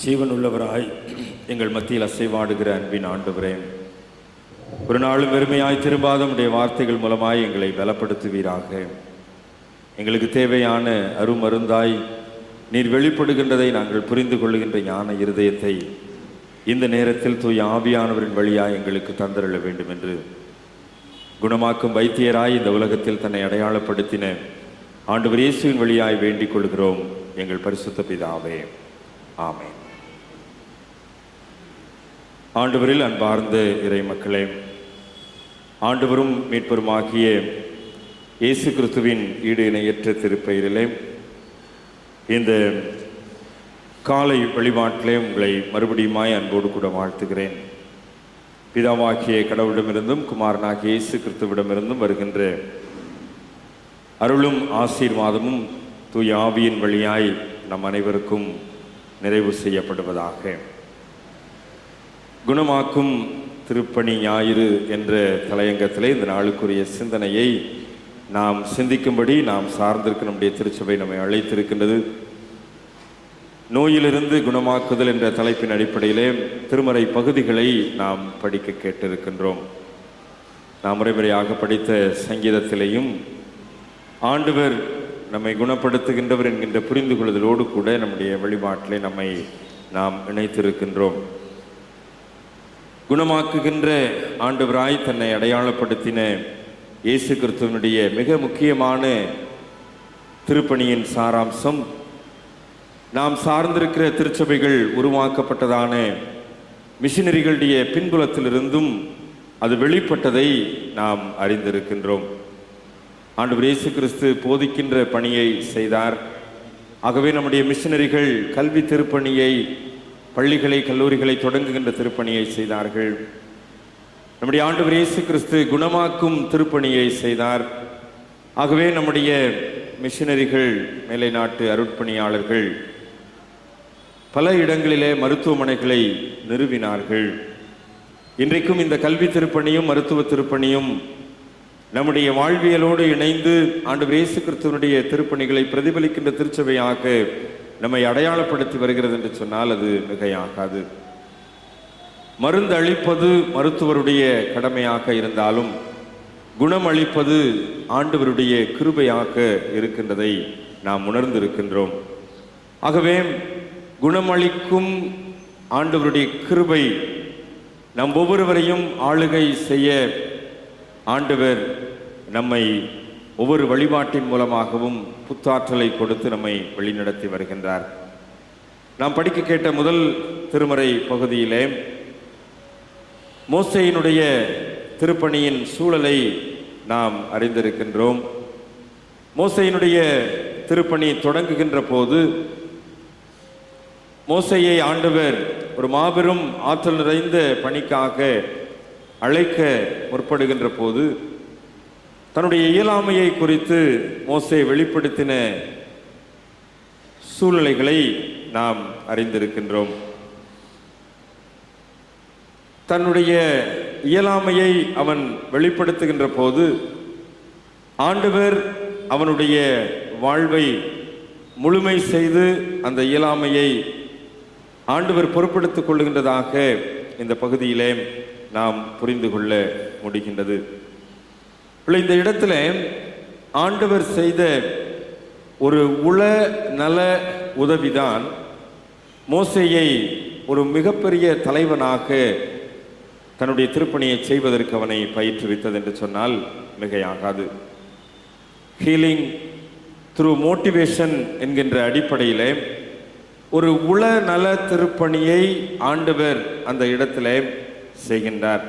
ஜீவனுள்ளவராய் எங்கள் மத்தியில் அசைவாடுகிற அன்பின் ஆண்டவரே, ஒரு நாளும் வெறுமையாய் திரும்பாத உடைய வார்த்தைகள் மூலமாய் எங்களை பலப்படுத்துவீராக. எங்களுக்கு தேவையான அருமருந்தாய் நீர் வெளிப்படுகின்றதை நாங்கள் புரிந்து கொள்ளுகின்ற ஞான இருதயத்தை இந்த நேரத்தில் தூய ஆவியானவரின் வழியாய் எங்களுக்கு தந்தருள வேண்டும் என்று குணமாக்கும் வைத்தியராய் இந்த உலகத்தில் தன்னை அடையாளப்படுத்தின ஆண்டவர் இயேசுவின் வழியாய் வேண்டிக் கொள்கிறோம் எங்கள் பரிசுத்த பிதாவே, ஆமென். ஆண்டவரில் அன்பார்ந்த இறை மக்களே, ஆண்டவரும் மீட்பருமாகிய இயேசு கிறிஸ்துவின் ஈடு இணையற்ற திருப்பெயரிலே இந்த காலை வழிபாட்டிலே உங்களை மறுபடியுமாய் அன்போடு கூட வாழ்த்துகிறேன். பிதாவாகிய கடவுளிடமிருந்தும் குமாரனாகிய இயேசு கிறிஸ்துவிடமிருந்தும் வருகின்ற அருளும் ஆசீர்வாதமும் தூய ஆவியின் வழியாய் நம் அனைவருக்கும் நிறைவு செய்யப்படுவதாக. குணமாக்கும் திருப்பணி ஞாயிறு என்ற தலையங்கத்திலே இந்த நாளுக்குரிய சிந்தனையை நாம் சிந்திக்கும்படி நாம் சார்ந்திருக்க நம்முடைய திருச்சபை நம்மை அழைத்திருக்கின்றது. நோயிலிருந்து குணமாக்குதல் என்ற தலைப்பின் அடிப்படையிலே திருமறை பகுதிகளை நாம் படிக்க கேட்டிருக்கின்றோம். நாம் முறைமுறையாக படித்த சங்கீதத்திலேயும் ஆண்டவர் நம்மை குணப்படுத்துகின்றவர் என்கின்ற புரிந்து கொள்ளுதலோடு கூட நம்முடைய வழிபாட்டிலே நம்மை நாம் இணைத்திருக்கின்றோம். குணமாக்குகின்ற ஆண்டவராய் தன்னை அடையாளப்படுத்தின இயேசு கிறிஸ்துவனுடைய மிக முக்கியமான திருப்பணியின் சாராம்சம் நாம் சார்ந்திருக்கிற திருச்சபைகள் உருவாக்கப்பட்டதான மிஷினரிகளுடைய பின்புலத்திலிருந்தும் அது வெளிப்பட்டதை நாம் அறிந்திருக்கின்றோம். ஆண்டவர் இயேசு கிறிஸ்து போதிக்கின்ற பணியை செய்தார். ஆகவே நம்முடைய மிஷினரிகள் கல்வி திருப்பணியை, பள்ளிகளை கல்லூரிகளை தொடங்குகின்ற திருப்பணியை செய்தார்கள். நம்முடைய ஆண்டவர் இயேசு கிறிஸ்து குணமாக்கும் திருப்பணியை செய்தார். ஆகவே நம்முடைய மிஷினரிகள், மேலை நாட்டு அருட்பணியாளர்கள் பல இடங்களிலே மருத்துவமனைகளை நிறுவினார்கள். இன்றைக்கும் இந்த கல்வி திருப்பணியும் மருத்துவ திருப்பணியும் நம்முடைய வாழ்வியலோடு இணைந்து ஆண்டவர் இயேசு கிறிஸ்துவனுடைய திருப்பணிகளை பிரதிபலிக்கின்ற திருச்சபையாக நம்மை அடையாளப்படுத்தி வருகிறது என்று சொன்னால் அது மிகையாகாது. மருந்து அளிப்பது மருத்துவருடைய கடமையாக இருந்தாலும் குணம் அளிப்பது ஆண்டவருடைய கிருபையாக இருக்கின்றதை நாம் உணர்ந்திருக்கின்றோம். ஆகவே குணமளிக்கும் ஆண்டவருடைய கிருபை நம் ஒவ்வொருவரையும் ஆளுகை செய்ய ஆண்டவர் நம்மை ஒவ்வொரு வழிபாட்டின் மூலமாகவும் புத்தாற்றலை கொடுத்து நம்மை வழிநடத்தி வருகின்றார். நாம் படிக்க கேட்ட முதல் திருமறை பகுதியிலே மோசேயினுடைய திருப்பணியின் சூழலை நாம் அறிந்திருக்கின்றோம். மோசேயினுடைய திருப்பணி தொடங்குகின்ற போது மோசேயை ஆண்டவர் ஒரு மாபெரும் ஆற்றல் நிறைந்த பணிக்காக அழைக்க முற்படுகின்ற போது தன்னுடைய இயலாமையை குறித்து மோசே வெளிப்படுத்தின சூழ்நிலைகளை நாம் அறிந்திருக்கின்றோம். தன்னுடைய இயலாமையை அவன் வெளிப்படுத்துகின்ற போது ஆண்டவர் அவனுடைய வாழ்வை முழுமை செய்து அந்த இயலாமையை ஆண்டவர் பொறுப்படுத்திக் கொள்ளுகின்றதாக இந்த பகுதியிலே நாம் புரிந்து கொள்ள முடிகின்றது. இந்த இடத்துல ஆண்டவர் செய்த ஒரு உள நல உதவிதான் மோசேயை ஒரு மிகப்பெரிய தலைவனாக தன்னுடைய திருப்பணியை செய்வதற்கு அவனை பயிற்றுவித்தது என்று சொன்னால் மிகையாகாது. ஹீலிங் த்ரூ மோட்டிவேஷன் என்கின்ற அடிப்படையிலே ஒரு உள நல திருப்பணியை ஆண்டவர் அந்த இடத்துல செய்கின்றார்.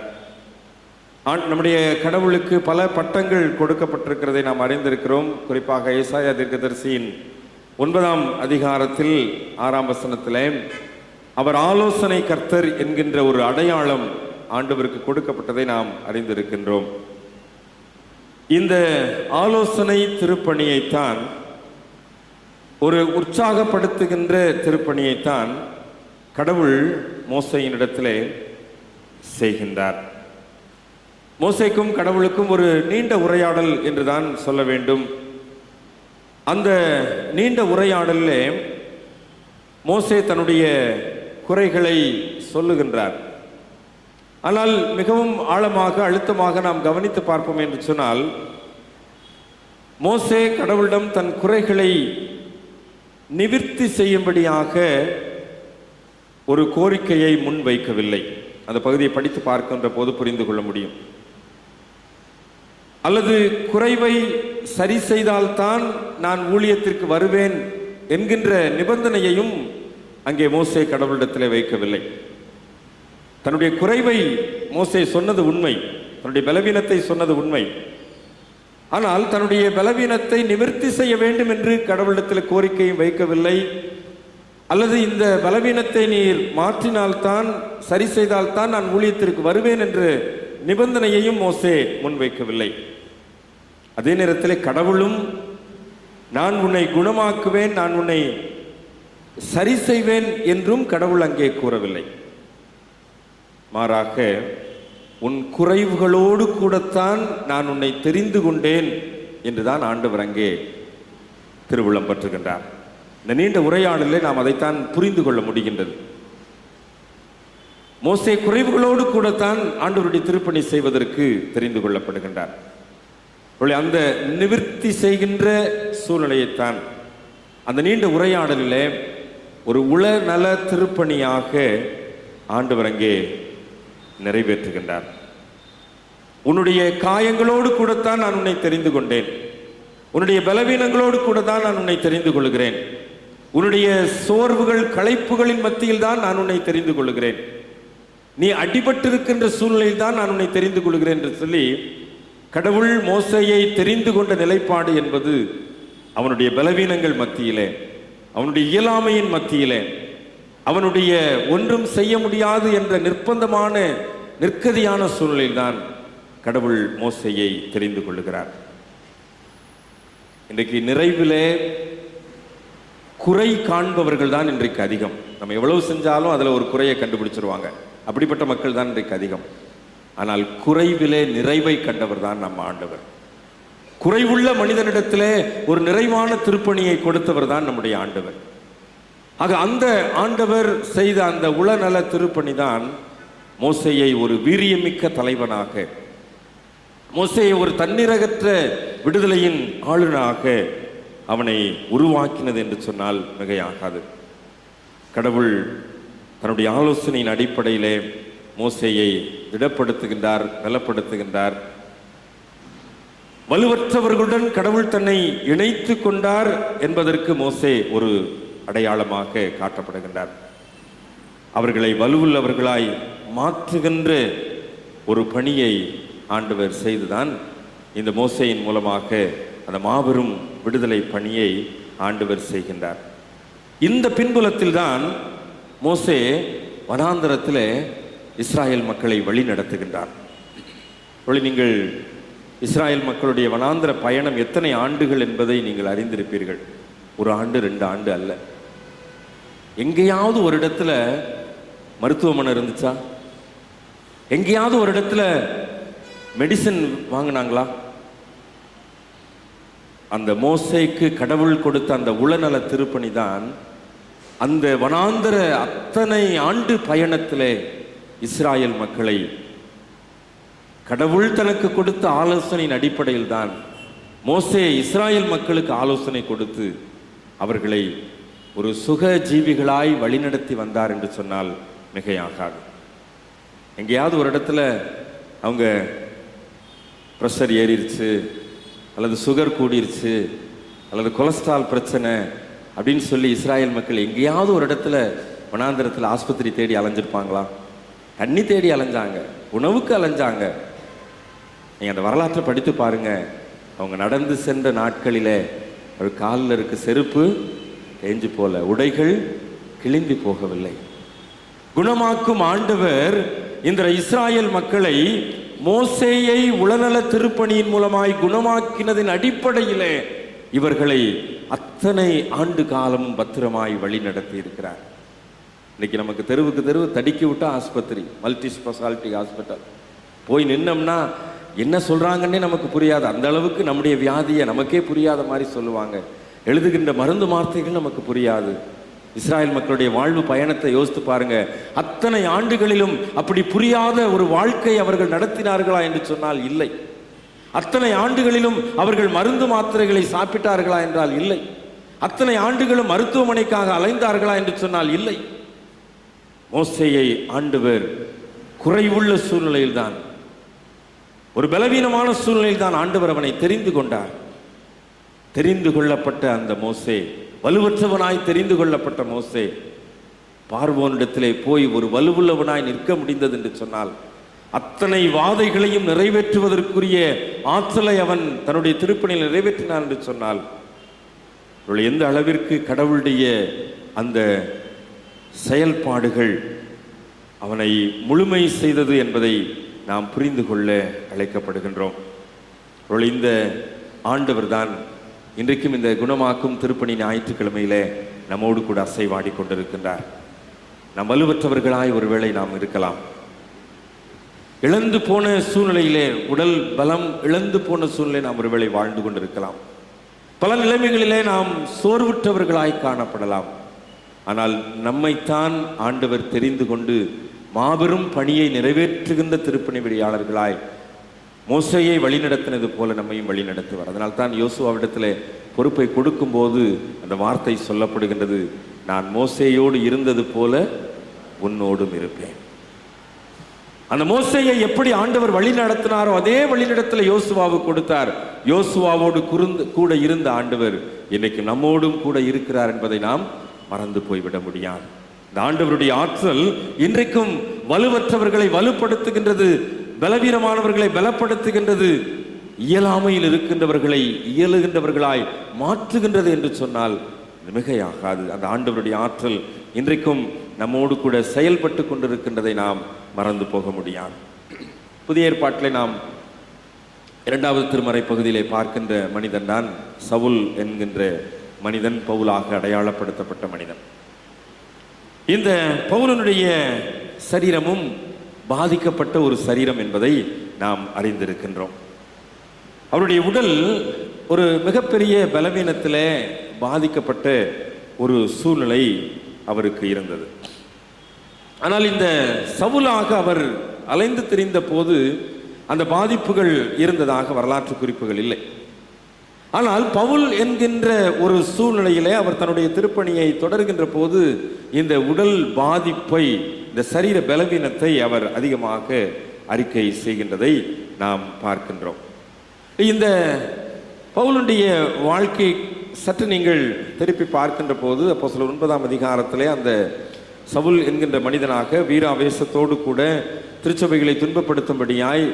நம்முடைய கடவுளுக்கு பல பட்டங்கள் கொடுக்கப்பட்டிருக்கிறதை நாம் அறிந்திருக்கிறோம். குறிப்பாக ஏசாயா தீர்க்கதரிசியின் 9ஆம் அதிகாரத்தில் 6ஆம் வசனத்திலே அவர் ஆலோசனை கர்த்தர் என்கின்ற ஒரு அடையாளம் ஆண்டவருக்கு கொடுக்கப்பட்டதை நாம் அறிந்திருக்கின்றோம். இந்த ஆலோசனை திருப்பணியைத்தான், ஒரு உற்சாகப்படுத்துகின்ற திருப்பணியைத்தான் கடவுள் மோசேயினிடத்திலே செய்கின்றார். மோசேக்கும் கடவுளுக்கும் ஒரு நீண்ட உரையாடல் என்றுதான் சொல்ல வேண்டும். அந்த நீண்ட உரையாடலில் மோசே தன்னுடைய குறைகளை சொல்லுகின்றார். ஆனால் மிகவும் ஆழமாக அழுத்தமாக நாம் கவனித்து பார்ப்போம் என்று சொன்னால், மோசே கடவுளிடம் தன் குறைகளை நிவிர்த்தி செய்யும்படியாக ஒரு கோரிக்கையை முன்வைக்கவில்லை. அந்த பகுதியை படித்து பார்க்கின்ற போது புரிந்து கொள்ள முடியும். அல்லது குறைவை சரி செய்தால்தான் நான் ஊழியத்திற்கு வருவேன் என்கின்ற நிபந்தனையையும் அங்கே மோசே கடவுளிடத்தில் வைக்கவில்லை. தன்னுடைய குறைவை மோசே சொன்னது உண்மை, தன்னுடைய பலவீனத்தை சொன்னது உண்மை. ஆனால் தன்னுடைய பலவீனத்தை நிவர்த்தி செய்ய வேண்டும் என்று கடவுளிடத்தில் கோரிக்கையும் வைக்கவில்லை. அல்லது இந்த பலவீனத்தை நீர் மாற்றினால்தான், சரி செய்தால்தான் நான் ஊழியத்திற்கு வருவேன் என்று நிபந்தனையையும் மோசே முன்வைக்கவில்லை. அதே நேரத்தில் கடவுளும் நான் உன்னை குணமாக்குவேன், நான் உன்னை சரி செய்வேன் என்றும் கடவுள் அங்கே கூறவில்லை. மாறாக உன் குறைவுகளோடு கூடத்தான் நான் உன்னை தெரிந்து கொண்டேன் என்றுதான் ஆண்டவர் அங்கே திருவுளம் பற்றுகின்றார். இந்த நீண்ட உரையாடலில் நாம் அதைத்தான் புரிந்து கொள்ள முடிகின்றது. மோசே குறைவுகளோடு கூடத்தான் ஆண்டவருடைய திருப்பணி செய்வதற்கு தெரிந்து கொள்ளப்படுகின்றார். அந்த நிவர்த்தி செய்கின்ற சூழ்நிலையைத்தான் அந்த நீண்ட உரையாடலிலே ஒரு உளநல திருப்பணியாக ஆண்டவர் அங்கே நிறைவேற்றுகின்றார். உன்னுடைய காயங்களோடு கூடத்தான் நான் உன்னை தெரிந்து கொண்டேன், உன்னுடைய பலவீனங்களோடு கூட தான் நான் உன்னை தெரிந்து கொள்கிறேன், உன்னுடைய சோர்வுகள் களைப்புகளின் மத்தியில் தான் நான் உன்னை தெரிந்து கொள்கிறேன், நீ அடிபட்டிருக்கின்ற சூழ்நிலையில் தான் நான் உன்னை தெரிந்து கொள்கிறேன் என்று சொல்லி கடவுள் மோசேயை தெரிந்து கொண்ட நிலைப்பாடு என்பது அவனுடைய பலவீனங்கள் மத்தியிலே, அவனுடைய இயலாமையின் மத்தியிலே, அவனுடைய ஒன்றும் செய்ய முடியாது என்ற நிர்பந்தமான நிற்கதியான சூழ்நிலையில் தான் கடவுள் மோசேயை தெரிந்து கொள்ளுகிறார். இன்றைக்கு நிறைவிலே குறை காண்பவர்கள் தான் இன்றைக்கு அதிகம். நம்ம எவ்வளவு செஞ்சாலும் அதில் ஒரு குறையை கண்டுபிடிச்சிருவாங்க. அப்படிப்பட்ட மக்கள் தான் இன்றைக்கு அதிகம். ஆனால் குறைவிலே நிறைவை கண்டவர் தான் நம்ம ஆண்டவர். குறைவுள்ள மனிதனிடத்திலே ஒரு நிறைவான திருப்பணியை கொடுத்தவர் தான் நம்முடைய ஆண்டவர். ஆக அந்த ஆண்டவர் செய்த அந்த உளநல திருப்பணி தான் மோசேயை ஒரு வீரியமிக்க தலைவனாக, மோசேயை ஒரு தன்னிறகற்ற விடுதலையின் ஆளுநராக அவனை உருவாக்கினது என்று சொன்னால் மிகையாகாது. கடவுள் தன்னுடைய ஆலோசனையின் அடிப்படையிலே மோசேயை திடப்படுத்துகின்றார், பலப்படுத்துகின்றார். வலுவற்றவர்களுடன் கடவுள் தன்னை இணைத்து கொண்டார் என்பதற்கு மோசே ஒரு அடையாளமாக காட்டப்படுகின்றார். அவர்களை வலுவுள்ளவர்களாய் மாற்றுகின்ற ஒரு பணியை ஆண்டவர் செய்துதான் இந்த மோசேயின் மூலமாக அந்த மாபெரும் விடுதலை பணியை ஆண்டவர் செய்கின்றார். இந்த பின்புலத்தில் தான் மோசே வனாந்தரத்தில் இஸ்ராயல் மக்களை வழி நடத்துகின்றார். நீங்கள் இஸ்ராயல் மக்களுடைய வனாந்தர பயணம் எத்தனை ஆண்டுகள் என்பதை நீங்கள் அறிந்திருப்பீர்கள். ஒரு ஆண்டு, 2 ஆண்டு அல்ல. எங்கேயாவது ஒரு இடத்துல மருத்துவமனை இருந்துச்சா? எங்கேயாவது ஒரு இடத்துல மெடிசன் வாங்கினாங்களா? அந்த மோசேக்கு கடவுள் கொடுத்த அந்த உளநல திருப்பணி தான் அந்த வனாந்தர அத்தனை ஆண்டு பயணத்திலே இஸ்ராயல் மக்களை கடவுள் தனக்கு கொடுத்த ஆலோசனையின் அடிப்படையில் தான் மோசே இஸ்ராயல் மக்களுக்கு ஆலோசனை கொடுத்து அவர்களை ஒரு சுக ஜீவிகளாய் வழிநடத்தி வந்தார் என்று சொன்னால் மிகையாகாது. எங்கேயாவது ஒரு இடத்துல அவங்க ப்ரெஷர் ஏறிடுச்சு, அல்லது சுகர் கூடிருச்சு, அல்லது கொலஸ்ட்ரால் பிரச்சனை அப்படின்னு சொல்லி இஸ்ராயல் மக்கள் எங்கேயாவது ஒரு இடத்துல வனாந்திரத்தில் ஆஸ்பத்திரி தேடி அலைஞ்சிருப்பாங்களா? தண்ணி தேடி அலைஞ்சாங்க, உணவுக்கு அலைஞ்சாங்க. நீங்கள் அந்த வரலாற்றை படித்து பாருங்க. அவங்க நடந்து சென்ற நாட்களில் ஒரு காலில் இருக்க செருப்பு தேஞ்சு போல, உடைகள் கிழிந்து போகவில்லை. குணமாக்கும் ஆண்டவர் இந்த இஸ்ராயல் மக்களை மோசேயை உளநல திருப்பணியின் மூலமாய் குணமாக்கினதின் அடிப்படையிலே இவர்களை அத்தனை ஆண்டு காலம் பத்திரமாய் வழி நடத்தி இருக்கிறார். இன்னைக்கு நமக்கு தெருவுக்கு தெருவு தடுக்கி விட்டா ஆஸ்பத்திரி, மல்டி ஸ்பெஷாலிட்டி ஹாஸ்பிட்டல் போய் நின்னோம்னா என்ன சொல்றாங்கன்னே நமக்கு புரியாது. அந்த அளவுக்கு நம்முடைய வியாதியை நமக்கே புரியாத மாதிரி சொல்லுவாங்க. எழுதுகின்ற மருந்து வார்த்தைகள் நமக்கு புரியாது. இஸ்ராயல் மக்களுடைய வாழ்வு பயணத்தை யோசித்து பாருங்க. அத்தனை ஆண்டுகளிலும் அப்படி புரியாத ஒரு வாழ்க்கை அவர்கள் நடத்தினார்களா என்று சொன்னால் இல்லை. அத்தனை ஆண்டுகளிலும் அவர்கள் மருந்து மாத்திரைகளை சாப்பிட்டார்களா என்றால் இல்லை. அத்தனை ஆண்டுகளும் மருத்துவமனைக்காக அலைந்தார்களா என்று சொன்னால் இல்லை. மோசேயை ஆண்டவர் குறைவுள்ள சூழ்நிலையில்தான், ஒரு பலவீனமான சூழ்நிலையில் தான் ஆண்டவர் அவனை தெரிந்து கொண்டார். தெரிந்து கொள்ளப்பட்ட அந்த மோசே, வலுவற்றவனாய் தெரிந்து கொள்ளப்பட்ட மோசே, பார்வோனிடத்திலே போய் ஒரு வலுவுள்ளவனாய் நிற்க முடிந்தது என்று சொன்னால், அத்தனை வாதைகளையும் நிறைவேற்றுவதற்குரிய ஆற்றலை அவன் தன்னுடைய திருப்பணியில் நிறைவேற்றினான் என்று சொன்னால், எந்த அளவிற்கு கடவுளுடைய அந்த செயல்பாடுகள் அவனை முழுமை செய்தது என்பதை நாம் புரிந்து கொள்ள அழைக்கப்படுகின்றோம். இந்த ஆண்டவர் தான் இன்றைக்கும் இந்த குணமாக்கும் திருப்பணி ஞாயிற்றுக்கிழமையிலே நம்மோடு கூட அசைவாடி கொண்டிருக்கின்றார். நாம் வலுவற்றவர்களாய் ஒருவேளை நாம் இருக்கலாம். இழந்து போன சூழ்நிலையிலே, உடல் பலம் இழந்து போன சூழ்நிலை நாம் ஒருவேளை வாழ்ந்து கொண்டிருக்கலாம். பல நிலைமைகளிலே நாம் சோர்வுற்றவர்களாய் காணப்படலாம். ஆனால் நம்மைத்தான் ஆண்டவர் தெரிந்து கொண்டு மாபெரும் பணியை நிறைவேற்றுகின்ற திருப்பணி வழியாளர்களாய் மோசேயை வழிநடத்தினது போல நம்மையும் வழிநடத்துவார். அதனால் தான் யோசுவாவிடத்தில் பொறுப்பை கொடுக்கும் போது அந்த வார்த்தை சொல்லப்படுகின்றது, நான் மோசேயோடு இருந்தது போல உன்னோடும் இருப்பேன். அந்த மோசேயை எப்படி ஆண்டவர் வழி நடத்தினாரோ அதே வழிநடத்தல யோசுவாவுக்கு கொடுத்தார். யோசுவாவோடு கூட இருந்த ஆண்டவர் இன்னைக்கு நம்மோடும் கூட இருக்கிறார் என்பதை நாம் மறந்து போய்விட முடியாது. இந்த ஆண்டவருடைய ஆற்றல் இன்றைக்கும் வலுவற்றவர்களை வலுப்படுத்துகின்றது, பலவீனமானவர்களை பலப்படுத்துகின்றது, இயலாமையில் இருக்கின்றவர்களை இயலுகின்றவர்களாய் மாற்றுகின்றது என்று சொன்னால் மிகையாகாது. அந்த ஆண்டவருடைய ஆற்றல் இன்றைக்கும் நம்மோடு கூட செயல்பட்டு கொண்டிருக்கின்றதை நாம் மறந்து போக முடியாது. புதிய ஏற்பாட்டிலே நாம் 2வது திருமறை பகுதியிலே பார்க்கின்ற மனிதன் தான் சவுல் என்கின்ற மனிதன், பவுலாக அடையாளப்படுத்தப்பட்ட மனிதன். இந்த பவுலனுடைய சரீரமும் பாதிக்கப்பட்ட ஒரு சரீரம் என்பதை நாம் அறிந்திருக்கின்றோம். அவருடைய உடல் ஒரு மிகப்பெரிய பலவீனத்தில் பாதிக்கப்பட்ட ஒரு சூழ்நிலை அவருக்கு இருந்தது. ஆனால் இந்த சவுலாக அவர் அலைந்து திரிந்த போது அந்த பாதிப்புகள் இருந்ததாக வரலாற்று குறிப்புகள் இல்லை. ஆனால் பவுல் என்கின்ற ஒரு சூழ்நிலையிலே அவர் தன்னுடைய திருப்பணியை தொடர்கின்ற போது இந்த உடல் பாதிப்பை, இந்த சரீர பலவீனத்தை அவர் அதிகமாக அறிக்கை செய்கின்றதை நாம் பார்க்கின்றோம். இந்த பவுலுடைய வாழ்க்கை சற்று நீங்கள் திருப்பி பார்க்கின்ற போது அப்போஸ்தலர் 9ஆம் அதிகாரத்திலே அந்த சவுல் என்கின்ற மனிதனாக வீராவேசத்தோடு கூட திருச்சபைகளை துன்பப்படுத்தும்படியாய்,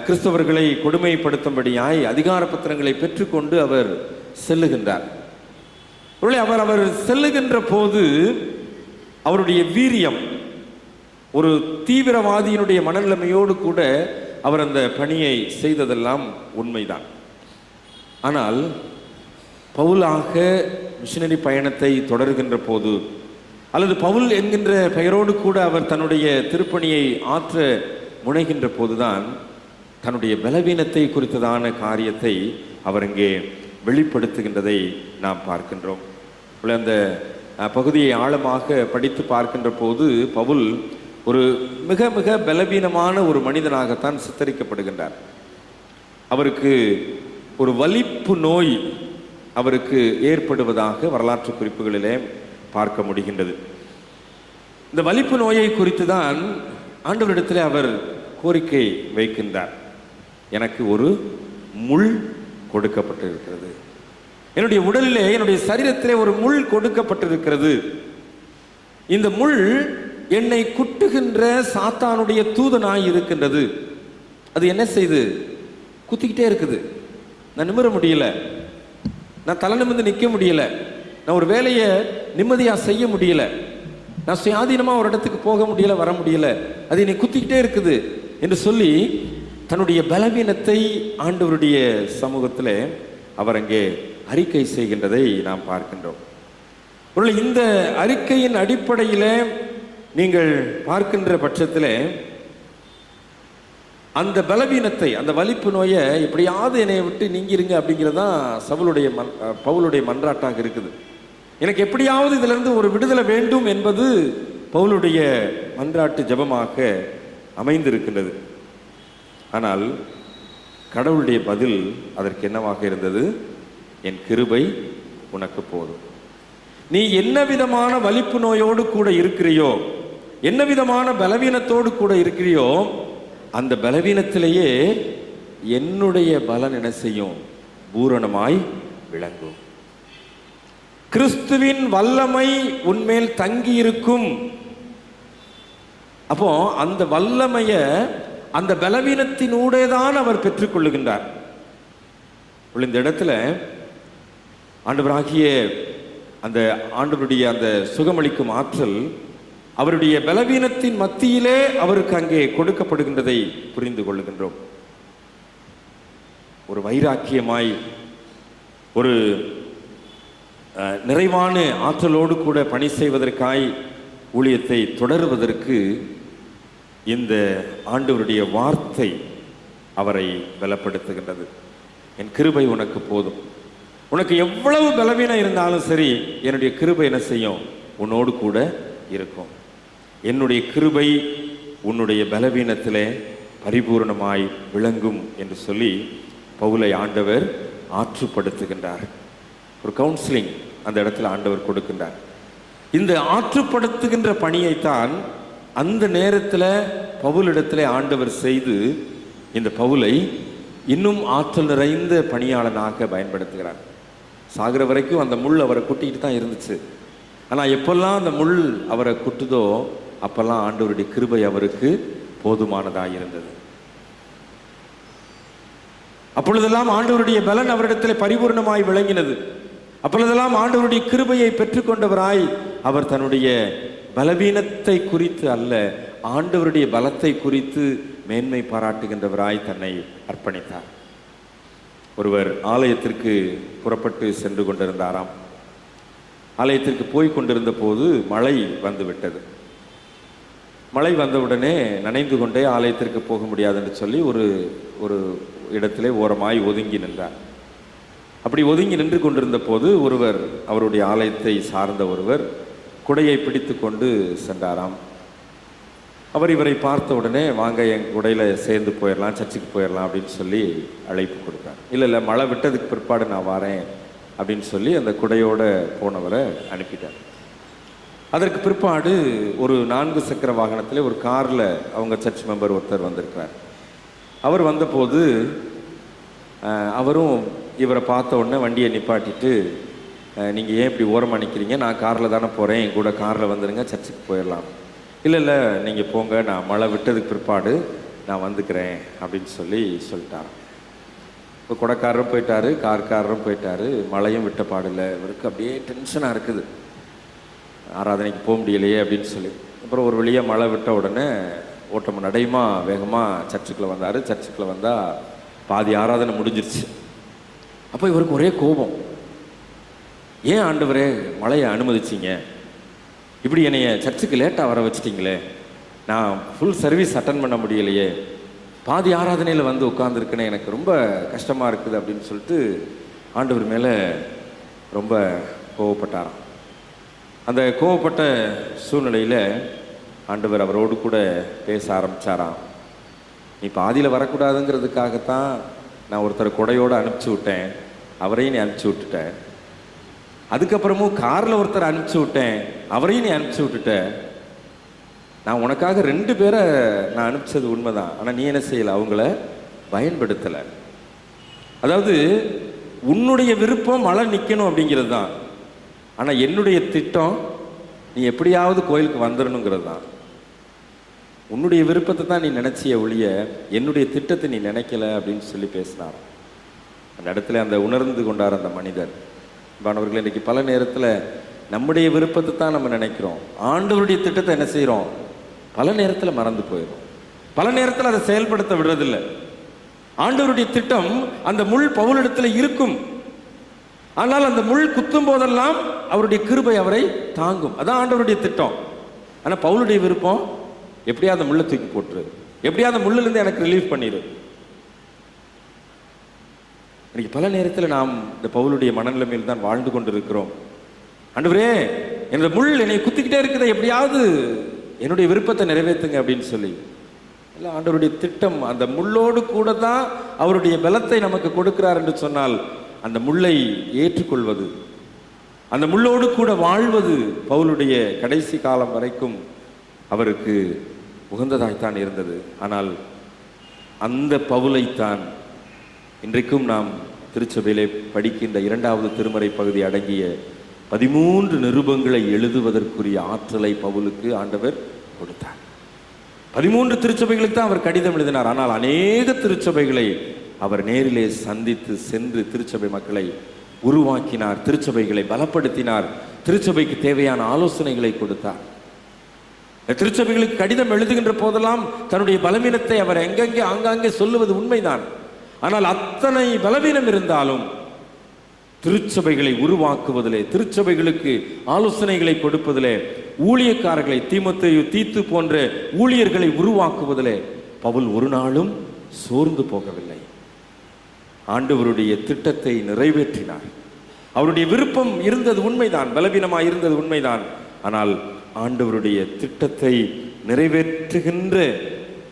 கிறிஸ்தவர்களை கொடுமைப்படுத்தும்படியாய் அதிகார பத்திரங்களை பெற்றுக்கொண்டு அவர் செல்லுகின்றார். அவர் செல்லுகின்ற போது அவருடைய வீரியம், ஒரு தீவிரவாதியினுடைய மனநிலைமையோடு கூட அவர் அந்த பணியை செய்ததெல்லாம் உண்மைதான். ஆனால் பவுலாக மிஷனரி பயணத்தை தொடர்கின்ற போது, அல்லது பவுல் என்கின்ற பெயரோடு கூட அவர் தன்னுடைய திருப்பணியை ஆற்ற முனைகின்ற போதுதான் தன்னுடைய பலவீனத்தை குறித்ததான காரியத்தை அவர் இங்கே வெளிப்படுத்துகின்றதை நாம் பார்க்கின்றோம். அந்த பகுதியை ஆழமாக படித்து பார்க்கின்ற போது பவுல் ஒரு மிக மிக பலவீனமான ஒரு மனிதனாகத்தான் சித்தரிக்கப்படுகின்றார். அவருக்கு ஒரு வலிப்பு நோய் அவருக்கு ஏற்படுவதாக வரலாற்று குறிப்புகளிலே பார்க்க முடிகின்றது. இந்த வலிப்பு நோயை குறித்து தான் ஆண்டவரிடத்தில் அவர் கோரிக்கை வைக்கின்றார். எனக்கு ஒரு முள் கொடுக்கப்பட்டிருக்கிறது, என்னுடைய உடலிலே, என்னுடைய சரீரத்திலே ஒரு முள் கொடுக்கப்பட்டிருக்கிறது. இந்த முள் என்னை குட்டுகின்ற சாத்தானுடைய தூதனாய் இருக்கின்றது. அது என்ன செய்து குத்திக்கிட்டே இருக்குது. நான் நிமிர முடியல, நான் தலை நிமிர்ந்து நிற்க முடியல, நான் ஒரு வேலையை நிம்மதியாக செய்ய முடியல, நான் சுயாதீனமாக ஒரு இடத்துக்கு போக முடியல, வர முடியல, அது என்னை குத்திக்கிட்டே இருக்குது என்று சொல்லி தன்னுடைய பலவீனத்தை ஆண்டவருடைய சமூகத்தில் அவர் அங்கே அறிக்கை செய்கின்றதை நாம் பார்க்கின்றோம். இந்த அறிக்கையின் அடிப்படையில் நீங்கள் பார்க்கின்ற பட்சத்தில் அந்த பலவீனத்தை, அந்த வலிப்பு நோயை எப்படியாவது என்னை விட்டு நீங்கிருங்க அப்படிங்கிறதான் பவுலுடைய மன்றாட்டாக இருக்குது. எனக்கு எப்படியாவது இதிலிருந்து ஒரு விடுதலை வேண்டும் என்பது பவுலுடைய மன்றாட்டு ஜெபமாக அமைந்திருக்கின்றது. ஆனால் கடவுளுடைய பதில் அதற்கு என்னவாக இருந்தது? என் கிருபை உனக்கு போதும். நீ என்ன விதமான வலிப்பு நோயோடு கூட இருக்கிறியோ, என்ன விதமான பலவீனத்தோடு கூட இருக்கிறியோ, அந்த பலவீனத்திலேயே என்னுடைய பலன் என்ன செய்யும்? பூரணமாய் விளங்கும். கிறிஸ்துவின் வல்லமை உன்மேல் தங்கி இருக்கும். அப்போ அந்த வல்லமைய அந்த பலவீனத்தினூடே தான் அவர் பெற்றுக்கொள்ளுகின்றார். இந்த இடத்துல ஆண்டவராகிய அந்த ஆண்டவருடைய அந்த சுகமளிக்கும் ஆற்றல் அவருடைய பலவீனத்தின் மத்தியிலே அவருக்கு அங்கே கொடுக்கப்படுகின்றதை புரிந்து கொள்ளுகின்றோம். ஒரு வைராக்கியமாய், ஒரு நிறைவான ஆற்றலோடு கூட பணி செய்வதற்காய் ஊழியத்தை தொடருவதற்கு இந்த ஆண்டவருடைய வார்த்தை அவரை பலப்படுத்துகின்றது. என் கிருபை உனக்கு போதும். உனக்கு எவ்வளவு பலவீனம் இருந்தாலும் சரி, என்னுடைய கிருபை என்ன செய்யும்? உன்னோடு கூட இருக்கும். என்னுடைய கிருபை உன்னுடைய பலவீனத்திலே பரிபூர்ணமாய் விளங்கும் என்று சொல்லி பவுலை ஆண்டவர் ஆற்றுப்படுத்துகின்றார். ஒரு கவுன்சிலிங் அந்த இடத்துல ஆண்டவர் கொடுக்கின்றார். இந்த ஆற்றுப்படுத்துகின்ற பணியைத்தான் அந்த நேரத்தில் பவுலிடத்தில் ஆண்டவர் செய்து இந்த பவுலை இன்னும் ஆற்றல் நிறைந்த பணியாளனாக பயன்படுத்துகிறார். சாகிற வரைக்கும் அந்த முள் அவரை குட்டிக்கிட்டு தான் இருந்துச்சு. ஆனால் எப்பெல்லாம் அந்த முள் அவரை குட்டுதோ அப்பெல்லாம் ஆண்டவருடைய கிருபை அவருக்கு போதுமானதாக இருந்தது. அப்பொழுதெல்லாம் ஆண்டவருடைய பலன் அவரிடத்தில் பரிபூர்ணமாய் விளங்கினது. அப்பொழுதெல்லாம் ஆண்டவருடைய கிருபையை பெற்றுக்கொண்டவராய் அவர் தன்னுடைய பலவீனத்தை குறித்து அல்ல, ஆண்டவருடைய பலத்தை குறித்து மேன்மை பாராட்டுகின்றவராய் தன்னை அர்ப்பணித்தார். ஒருவர் ஆலயத்திற்கு புறப்பட்டு சென்று கொண்டிருந்தாராம். ஆலயத்திற்கு போய் கொண்டிருந்த போது மழை வந்துவிட்டது. மழை வந்தவுடனே நனைந்து கொண்டே ஆலயத்திற்கு போக முடியாது என்று சொல்லி ஒரு இடத்திலே ஓரமாய் ஒதுங்கி நின்றார். அப்படி ஒதுங்கி நின்று கொண்டிருந்த போது ஒருவர், அவருடைய ஆலயத்தை சார்ந்த ஒருவர் குடையை பிடித்து கொண்டு சென்றாராம். அவர் இவரை பார்த்த உடனே, வாங்க என் குடையில் சேர்ந்து போயிடலாம், சர்ச்சுக்கு போயிடலாம் அப்படின்னு சொல்லி அழைப்பு கொடுத்தார். இல்லை மழை விட்டதுக்கு பிற்பாடு நான் வரேன் அப்படின்னு சொல்லி அந்த குடையோடு போனவரை அனுப்பிட்டார். அதற்கு பிற்பாடு ஒரு 4 சக்கர வாகனத்தில் ஒரு காரில் அவங்க சர்ச் மெம்பர் ஒருத்தர் வந்திருக்கிறார். அவர் வந்தபோது அவரும் இவரை பார்த்த உடனே வண்டியை நிப்பாட்டிட்டு, நீங்கள் ஏன் இப்படி ஓரமாக நிற்கிறீங்க? நான் காரில் தானே போகிறேன், என் கூட காரில் வந்துடுங்க, சர்ச்சுக்கு போயிடலாம். இல்லை நீங்கள் போங்க, நான் மழை விட்டதுக்கு பிற்பாடு நான் வந்துக்கிறேன் அப்படின்னு சொல்லிட்டார். இப்போ கொடைக்காரரும் போயிட்டார், கார்காரரும் போயிட்டார். மழையும் விட்ட பாடில்லை. இவருக்கு அப்படியே டென்ஷனாக இருக்குது, ஆராதனைக்கு போக முடியலையே அப்படின்னு சொல்லி. அப்புறம் ஒரு வழியாக மழை விட்ட உடனே ஓட்டம் நடையுமா வேகமாக சர்ச்சுக்குள்ளே வந்தார். சர்ச்சுக்குள்ளே வந்தால் பாதி ஆராதனை முடிஞ்சிருச்சு. அப்போ இவருக்கு ஒரே கோபம். ஏன் ஆண்டவரே மழையை அனுமதிச்சிங்க? இப்படி என்னைய சர்ச்சுக்கு லேட்டாக வர வச்சிட்டிங்களே, நான் ஃபுல் சர்வீஸ் அட்டன் பண்ண முடியலையே, பாதி ஆராதனையில் வந்து உட்காந்துருக்கேன்னு எனக்கு ரொம்ப கஷ்டமாக இருக்குது அப்படின்னு சொல்லிட்டு ஆண்டவர் மேலே ரொம்ப கோவப்பட்டாராம். அந்த கோவப்பட்ட சூழ்நிலையில் ஆண்டவர் அவரோடு கூட பேச ஆரம்பித்தாராம். நீ பாதியில் வரக்கூடாதுங்கிறதுக்காகத்தான் நான் ஒருத்தர் குடையோடு அனுப்பிச்சி விட்டேன், அவரையும் நீ அனுப்பிச்சி விட்டுட்டேன். அதுக்கப்புறமும் காரில் ஒருத்தர் அனுப்பிச்சி விட்டேன், அவரையும் நீ அனுப்பிச்சி விட்டுட்ட. நான் உனக்காக 2 பேரை நான் அனுப்பிச்சது உண்மைதான், ஆனால் நீ என்ன செய்யலை? அவங்கள பயன்படுத்தலை. அதாவது உன்னுடைய விருப்பம் மழை நிற்கணும் அப்படிங்கிறது தான், ஆனால் என்னுடைய திட்டம் நீ எப்படியாவது கோயிலுக்கு வந்துடணுங்கிறது தான். உன்னுடைய விருப்பத்தை தான் நீ நினச்சிய ஒழிய என்னுடைய திட்டத்தை நீ நினைக்கல அப்படின்னு சொல்லி பேசினார். அந்த இடத்துல அந்த உணர்ந்து கொண்டார் அந்த மனிதர். மாணவர்கள், இன்றைக்கி பல நேரத்தில் நம்முடைய விருப்பத்தை தான் நம்ம நினைக்கிறோம், ஆண்டவருடைய திட்டத்தை என்ன செய்கிறோம்? பல நேரத்தில் மறந்து போயிடும், பல நேரத்தில் அதை செயல்படுத்த விடுறதில்லை. ஆண்டவருடைய திட்டம் அந்த முள் பவுலிடத்தில் இருக்கும், ஆனால் அந்த முள் குத்தும் போதெல்லாம் அவருடைய கிருபை அவரை தாங்கும். அதான் ஆண்டவருடைய திட்டம். ஆனால் பவுலுடைய விருப்பம், எப்படியா அந்த முள்ளை தூக்கி போட்டுரு, எப்படியா அந்த முள்ளிலிருந்து எனக்கு ரிலீஃப் பண்ணிடு. இன்னைக்கு பல நேரத்தில் நாம் இந்த பவுலுடைய மனநிலைமையில் தான் வாழ்ந்து கொண்டிருக்கிறோம். ஆண்டவரே, என்னோட முள் என்னை குத்திக்கிட்டே இருக்குதே, எப்படியாவது என்னுடைய விருப்பத்தை நிறைவேற்றுங்க அப்படின்னு சொல்லி. இல்லை, ஆண்டவருடைய திட்டம் அந்த முள்ளோடு கூட தான் அவருடைய பலத்தை நமக்கு கொடுக்கிறார் என்று சொன்னால், அந்த முள்ளை ஏற்றுக்கொள்வது, அந்த முள்ளோடு கூட வாழ்வது பவுலுடைய கடைசி காலம் வரைக்கும் அவருக்கு உகந்ததாய்த்தான் இருந்தது. ஆனால் அந்த பவுலைத்தான் இன்றைக்கும் நாம் திருச்சபையிலே படிக்கின்ற 2வது திருமறை பகுதி அடங்கிய 13 நிருபங்களை எழுதுவதற்குரிய ஆற்றலை பவுலுக்கு ஆண்டவர் கொடுத்தார். 13 திருச்சபைகளுக்கு தான் அவர் கடிதம் எழுதினார். ஆனால் அநேக திருச்சபைகளை அவர் நேரிலே சந்தித்து சென்று திருச்சபை மக்களை உருவாக்கினார், திருச்சபைகளை பலப்படுத்தினார், திருச்சபைக்கு தேவையான ஆலோசனைகளை கொடுத்தார். திருச்சபைகளுக்கு கடிதம் எழுதுகின்ற போதெல்லாம் தன்னுடைய பலவீனத்தை அவர் எங்கெங்கே ஆங்காங்கே சொல்லுவது உண்மைதான். ஆனால் அத்தனை பலவீனம் இருந்தாலும் திருச்சபைகளை உருவாக்குவதிலே, திருச்சபைகளுக்கு ஆலோசனைகளை கொடுப்பதிலே, ஊழியக்காரர்களை தீமோத்தேயு, தீத்து போன்ற ஊழியர்களை உருவாக்குவதிலே பவுல் ஒரு நாளும் சோர்ந்து போகவில்லை. ஆண்டவருடைய திட்டத்தை நிறைவேற்றினார். அவருடைய விருப்பம் இருந்தது உண்மைதான், பலவீனமாய் இருந்தது உண்மைதான். ஆனால் ஆண்டவருடைய திட்டத்தை நிறைவேற்றுகின்ற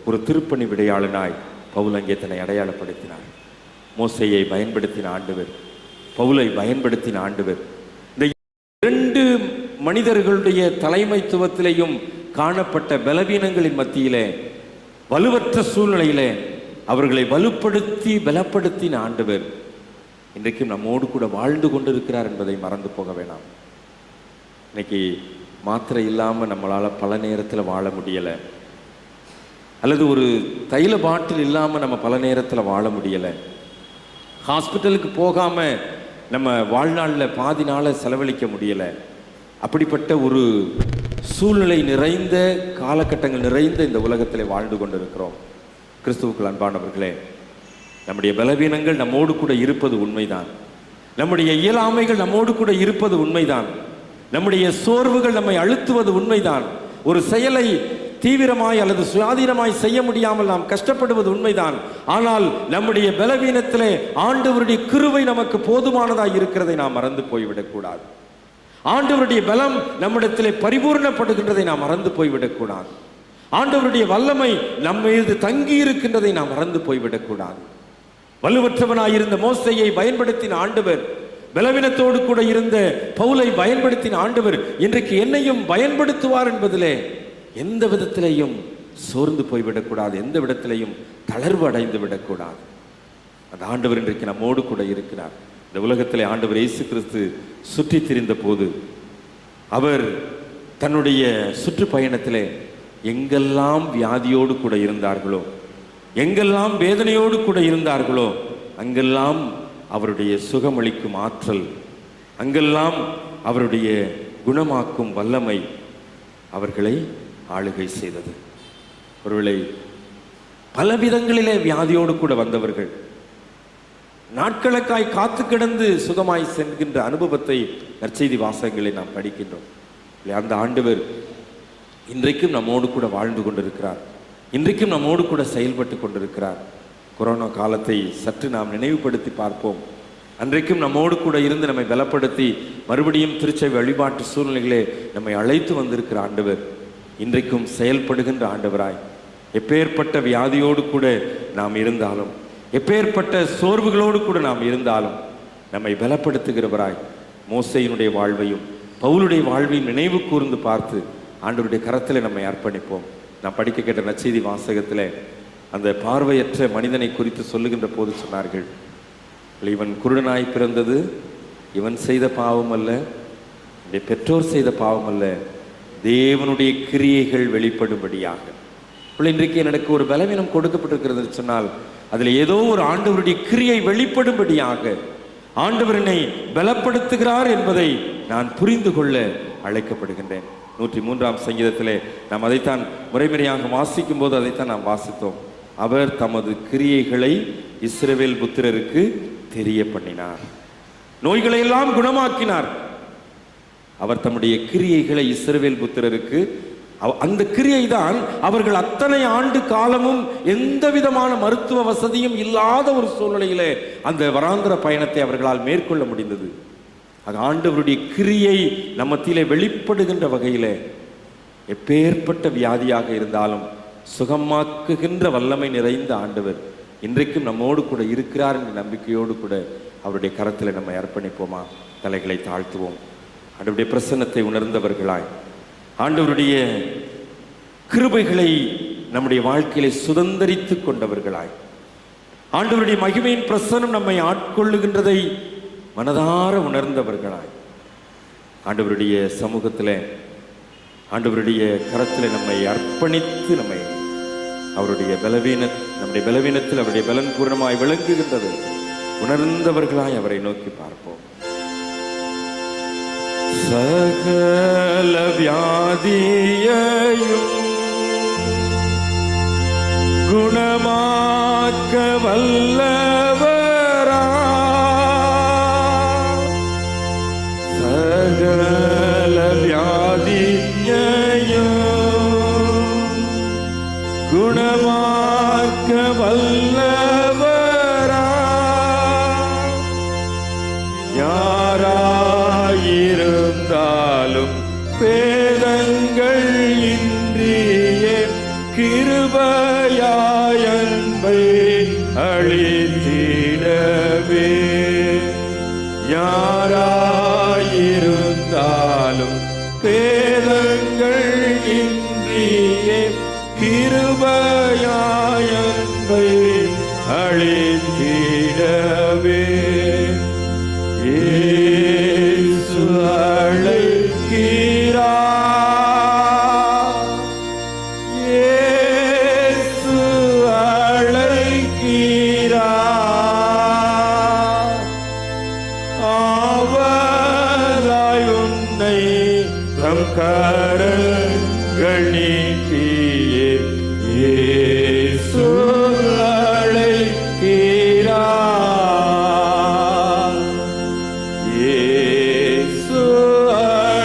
ஒரு திருப்பணி விடையாளனாய் பவுல் அங்கே தன்னை அடையாளப்படுத்தினார். மோசேயை பயன்படுத்தின ஆண்டவர், பவுலை பயன்படுத்தின ஆண்டவர். இந்த 2 மனிதர்களுடைய தலைமைத்துவத்திலேயும் காணப்பட்ட பலவீனங்களின் மத்தியிலே, வலுவற்ற சூழ்நிலையிலே அவர்களை வலுப்படுத்தி பலப்படுத்தின ஆண்டவர் இன்றைக்கும் நம்மோடு கூட வாழ்ந்து கொண்டிருக்கிறார் என்பதை மறந்து போக வேணாம். இன்னைக்கு மாத்திரை இல்லாமல் நம்மளால் பல நேரத்தில் வாழ முடியலை, அல்லது ஒரு தைல பாட்டில் இல்லாமல் நம்ம பல நேரத்தில் வாழ முடியலை, ஹாஸ்பிட்டலுக்கு போகாமல் நம்ம வாழ்நாளில் பாதி நாளை செலவழிக்க முடியலை. அப்படிப்பட்ட ஒரு சூழ்நிலை நிறைந்த காலகட்டங்கள் நிறைந்த இந்த உலகத்தில் வாழ்ந்து கொண்டிருக்கிறோம். கிறிஸ்துவுக்குள் அன்பானவர்களே, நம்முடைய பலவீனங்கள் நம்மோடு கூட இருப்பது உண்மைதான், நம்முடைய இயலாமைகள் நம்மோடு கூட இருப்பது உண்மைதான், நம்முடைய சோர்வுகள் நம்மை அழுத்துவது உண்மைதான், ஒரு செயலை தீவிரமாய் அல்லது சுயாதீனமாய் செய்ய முடியாமல் நாம் கஷ்டப்படுவது உண்மைதான். ஆனால் நம்முடைய பலவீனத்திலே ஆண்டவருடைய கிருபை நமக்கு போதுமானதாய் இருக்கிறதை நாம் மறந்து போய்விடக்கூடாது. ஆண்டவருடைய பலம் நம்மிடத்திலே பரிபூர்ணப்படுகின்றதை நாம் மறந்து போய்விடக்கூடாது. ஆண்டவருடைய வல்லமை நம்ம மீது தங்கி இருக்கின்றதை நாம் மறந்து போய்விடக்கூடாது. வலுவற்றவனாயிருந்த மோசேயை பயன்படுத்தின ஆண்டவர், பலவீனத்தோடு கூட இருந்த பவுலை பயன்படுத்தின ஆண்டவர் இன்றைக்கு என்னையும் பயன்படுத்துவார் என்பதிலே எந்த விதத்திலையும் சோர்ந்து போய்விடக்கூடாது, எந்த விதத்திலையும் தளர்வு அடைந்து விடக்கூடாது. அந்த ஆண்டவர் இன்றைக்கு நம்மோடு கூட இருக்கிறார். இந்த உலகத்திலே ஆண்டவர் இயேசு கிறிஸ்து சுற்றி திரிந்த போது அவர் தன்னுடைய சுற்றுப்பயணத்திலே எங்கெல்லாம் வியாதியோடு கூட இருந்தார்களோ, எங்கெல்லாம் வேதனையோடு கூட இருந்தார்களோ, அங்கெல்லாம் அவருடைய சுகமளிக்கும் ஆற்றல், அங்கெல்லாம் அவருடைய குணமாக்கும் வல்லமை அவர்களை ஆளுகை செய்தது. ஒருவேளை பல விதங்களிலே வியாதியோடு கூட வந்தவர்கள் நாட்களுக்காய் காத்து கிடந்து சுகமாய் செல்கின்ற அனுபவத்தை நற்செய்தி வாசகங்களை நாம் படிக்கின்றோம். அந்த ஆண்டவர் இன்றைக்கும் நம்மோடு கூட வாழ்ந்து கொண்டிருக்கிறார், இன்றைக்கும் நம்மோடு கூட செயல்பட்டு கொண்டிருக்கிறார். கொரோனா காலத்தை சற்று நாம் நினைவுபடுத்தி பார்ப்போம். அன்றைக்கும் நம்மோடு கூட இருந்து நம்மை பலப்படுத்தி மறுபடியும் திருச்சபை வழிபாட்டு சூழ்நிலைகளே நம்மை அழைத்து வந்திருக்கிற ஆண்டவர் இன்றைக்கும் செயல்படுகின்ற ஆண்டவராய், எப்பேற்பட்ட வியாதியோடு கூட நாம் இருந்தாலும், எப்பேற்பட்ட சோர்வுகளோடு கூட நாம் இருந்தாலும் நம்மை பலப்படுத்துகிறவராய் மோசேயினுடைய வாழ்வையும் பவுலுடைய வாழ்வையும் நினைவு கூர்ந்து பார்த்து ஆண்டவருடைய கரத்தில் நம்மை அர்ப்பணிப்போம். நாம் படிக்க கேட்ட நற்செய்தி வாசகத்தில் அந்த பார்வையற்ற மனிதனை குறித்து சொல்லுகின்ற போது சொன்னார்கள், இவன் குருடனாய் பிறந்தது இவன் செய்த பாவம் அல்ல, பெற்றோர் செய்த பாவம் அல்ல, தேவனுடைய கிரியைகள் வெளிப்படும்படியாக. இன்றைக்கு எனக்கு ஒரு பலவீனம் கொடுக்கப்பட்டிருக்கிறது சொன்னால் அதில் ஏதோ ஒரு ஆண்டவருடைய கிரியை வெளிப்படும்படியாக ஆண்டவர் என்னை பலப்படுத்துகிறார் என்பதை நான் புரிந்து கொள்ள அழைக்கப்படுகின்றேன். 103ஆம் சங்கீதத்திலே நாம் அதைத்தான் முறைமுறையாக வாசிக்கும் போது அதைத்தான் நாம் வாசித்தோம். அவர் தமது கிரியைகளை இஸ்ரவேல் புத்திரருக்கு தெரிய பண்ணினார், நோய்களை எல்லாம் குணமாக்கினார். அவர் தம்முடைய கிரியைகளை இஸ்ரவேல் புத்திரருக்கு, அந்த கிரியை தான் அவர்கள் அத்தனை ஆண்டு காலமும் எந்த விதமான மருத்துவ வசதியும் இல்லாத ஒரு சூழ்நிலையிலே அந்த வராந்திர பயணத்தை அவர்களால் மேற்கொள்ள முடிந்தது. ஆண்டவருடைய கிரியை நம்ம மத்தியிலே வெளிப்படுகின்ற வகையிலே எப்பேற்பட்ட வியாதியாக இருந்தாலும் சுகமாக்குகின்ற வல்லமை நிறைந்த ஆண்டவர் இன்றைக்கும் நம்மோடு கூட இருக்கிறார் என்ற நம்பிக்கையோடு கூட அவருடைய கரத்தில் நம்ம அர்ப்பணிப்போமா? தலைகளை தாழ்த்துவோம். ஆண்டவருடைய பிரசன்னத்தை உணர்ந்தவர்களாய், ஆண்டவருடைய கிருபைகளை நம்முடைய வாழ்க்கையிலே சுதந்தரித்து கொண்டவர்களாய், ஆண்டவருடைய மகிமையின் பிரசன்னம் நம்மை ஆட்கொள்ளுகின்றதை மனதார உணர்ந்தவர்களாய், ஆண்டவருடைய சமூகத்தில் ஆண்டவருடைய கரத்தில் நம்மை அர்ப்பணித்து நம்மை அவருடைய நம்முடைய பலவீனத்தில் அவருடைய பலன் பூர்ணமாய் விளங்குகின்றது உணர்ந்தவர்களாய் அவரை நோக்கி பார்ப்போம். சகல வியாதியையும் குணமாக்க வல்லவரா, சகல வியாதியையும் குணமாக்க வல்லவரா, யாராயிருந்தாலும் பேதங்கள் இன்றியே கிருபையாய் அன்பை அளித்திடவே, யாராயிருந்தாலும் பேதங்கள் இன்றியே கிருபையாய் அன்பை அளித்திடவே, இயேசு அழைக்கிறார், இயேசு அழைக்கிறார், அவராய் உன்னை தம் கரங்கள் நீட்டியே இயேசு அழைக்கிறார், இயேசு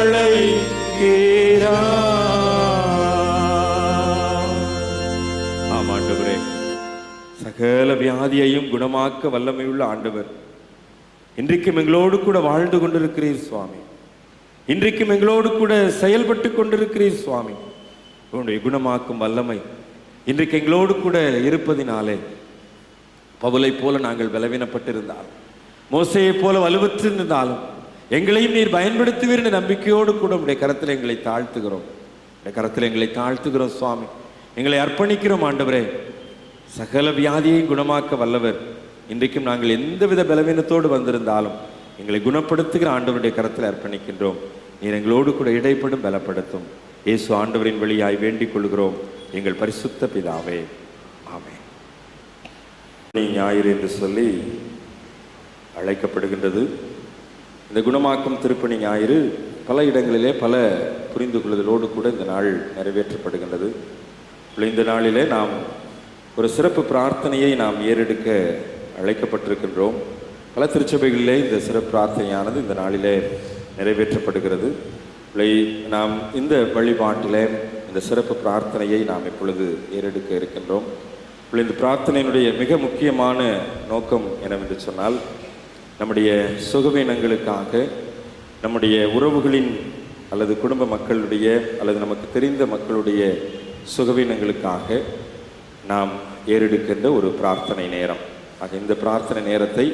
அழைக்கிறார். ஆம் ஆண்டவரே, சகல வியாதியையும் குணமாக்க வல்லமையுள்ள ஆண்டவர், இன்றைக்கும் எங்களோடு கூட வாழ்ந்து கொண்டிருக்கிறீர் சுவாமி. இன்றைக்கும் எங்களோடு கூட செயல்பட்டு கொண்டிருக்கிறீர் சுவாமி. உன்னுடைய குணமாக்கும் வல்லமை இன்றைக்கு எங்களோடு கூட இருப்பதினாலே பவுலை போல நாங்கள் பலவீனப்பட்டிருந்தாலும், மோசையை போல வலுவற்றிருந்தாலும் எங்களையும் நீர் பயன்படுத்துவீர் என்ற நம்பிக்கையோடு கூட உடைய கரத்தில் எங்களை தாழ்த்துகிறோம். உடைய கரத்தில் எங்களை தாழ்த்துகிறோம் சுவாமி. எங்களை அர்ப்பணிக்கிறோம் ஆண்டவரே. சகல வியாதியை குணமாக்க வல்லவர். இன்றைக்கும் நாங்கள் எந்தவித பலவீனத்தோடு வந்திருந்தாலும் எங்களை குணப்படுத்துகிற ஆண்டவருடைய கரத்தில் அர்ப்பணிக்கின்றோம். நீர் எங்களோடு கூட இடைப்படும் பலப்படுத்தும். இயேசு ஆண்டவரின் வழியாய் வேண்டிக் கொள்கிறோம் எங்கள் பரிசுத்த பிதாவே, ஆமென். ஞாயிறு என்று சொல்லி அழைக்கப்படுகின்றது. இந்த குணமாக்கும் திருப்பணி ஞாயிறு பல இடங்களிலே பல புரிந்து கொள்ளுதலோடு கூட இந்த நாள் நிறைவேற்றப்படுகின்றது. இந்த நாளிலே நாம் ஒரு சிறப்பு பிரார்த்தனையை நாம் ஏறெடுக்க அழைக்கப்பட்டிருக்கின்றோம். பல திருச்சபைகளிலே இந்த சிறப்பு பிரார்த்தனையானது இந்த நாளிலே நிறைவேற்றப்படுகிறது. நாம் இந்த வழிபாட்டிலே இந்த சிறப்பு பிரார்த்தனையை நாம் இப்பொழுது ஏறெடுக்க இருக்கின்றோம். இந்த பிரார்த்தனையினுடைய மிக முக்கியமான நோக்கம் என்னவென்று சொன்னால், நம்முடைய சுகவீனங்களுக்காக, நம்முடைய உறவுகளின் அல்லது குடும்ப மக்களுடைய அல்லது நமக்கு தெரிந்த மக்களுடைய சுகவீனங்களுக்காக நாம் ஏறெடுக்கின்ற ஒரு பிரார்த்தனை நேரம். ஆக இந்த பிரார்த்தனை நேரத்தை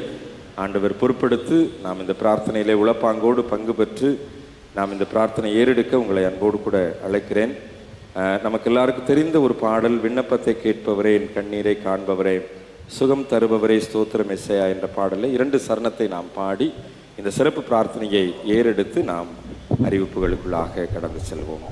ஆண்டவர் பொறுப்பெடுத்து நாம் இந்த பிரார்த்தனையிலே உளப்பாங்கோடு பங்கு பெற்று நாம் இந்த பிரார்த்தனை ஏறெடுக்க உங்களை அன்போடு கூட அழைக்கிறேன். நமக்கு எல்லாருக்கும் தெரிந்த ஒரு பாடல், விண்ணப்பத்தை கேட்பவரே, என் கண்ணீரை காண்பவரே, சுகம் தருபவரே, ஸ்தோத்திரம் எஸ்ஐயா என்ற பாடலில் 2 சரணத்தை நாம் பாடி இந்த சிறப்பு பிரார்த்தனையை ஏறெடுத்து நாம் அறிவிப்புகளுக்குள்ளாக கடந்து செல்வோம்.